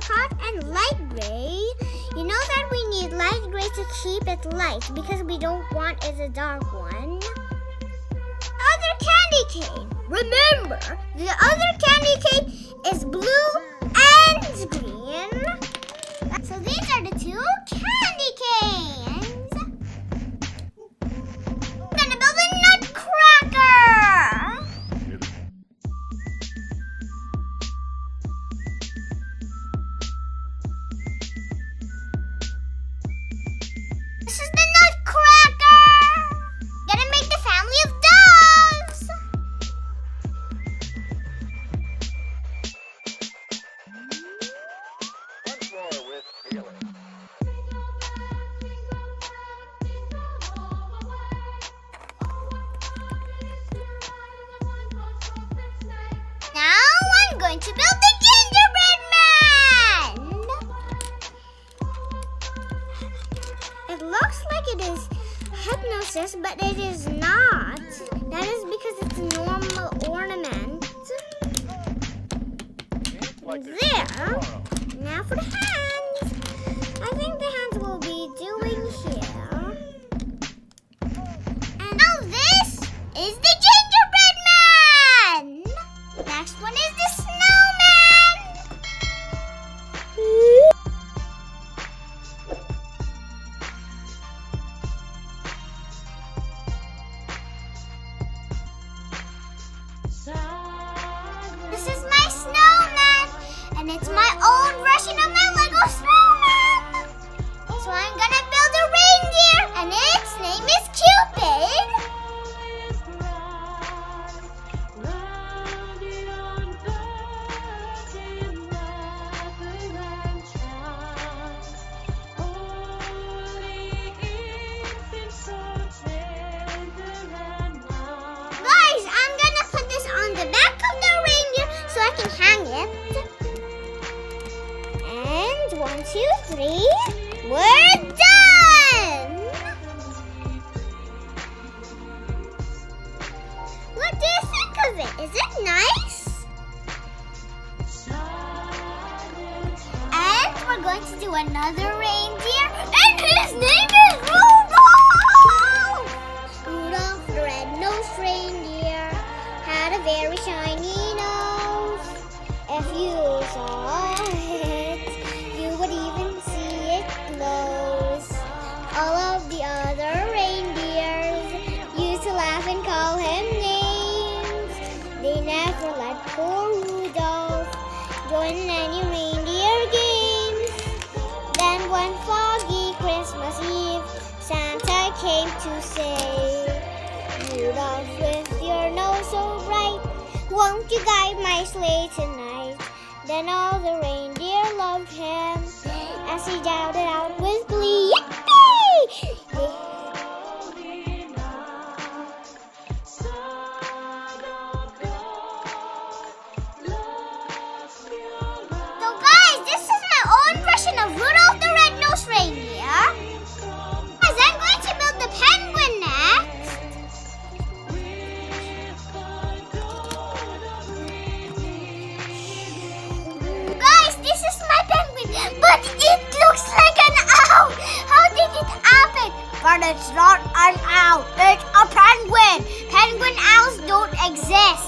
hot and light gray. You know that we need light gray to keep it light because we don't want it a dark one. Other candy cane. Remember, the other candy cane is blue and green. So these are the two candy canes. I'm gonna build a nutcracker. This is the nutcracker. Gonna make the family of doves. Once more with feeling. Now I'm going to build the gingerbread man. It looks like it is hypnosis, but it is not. That is because it's a normal ornament. There. Now for the hands. I think the hands will be doing here. And now this is the gingerbread man. Next one is the snowman. This is my snowman, and it's my own version of my Lego snowman. So I'm gonna build a reindeer, and its name is Cupid. Guys, I'm gonna put this on the back of the reindeer so I can hang it. And 1, 2, 3, we're done! What do you think of it? Is it nice? And we're going to do another reindeer, and his name is Rudolph! Rudolph the red-nosed reindeer had a very shiny nose. If you saw it, you would even see it glows. All of the other reindeers used to laugh and call him names. They never let poor Rudolph join any reindeer games. Then one foggy Christmas Eve, Santa came to say, Rudolph, with your nose so bright, won't you guide my sleigh tonight? Then all the reindeer loved him as he shouted out with glee, Yippee! So guys, this is my own version of Rudolph the red-nosed reindeer. Guys, I'm going to build the penguin next. Guys, this is my penguin, but it looks like an owl. How did it happen? But it's not an owl, it's a penguin. Penguin owls don't exist.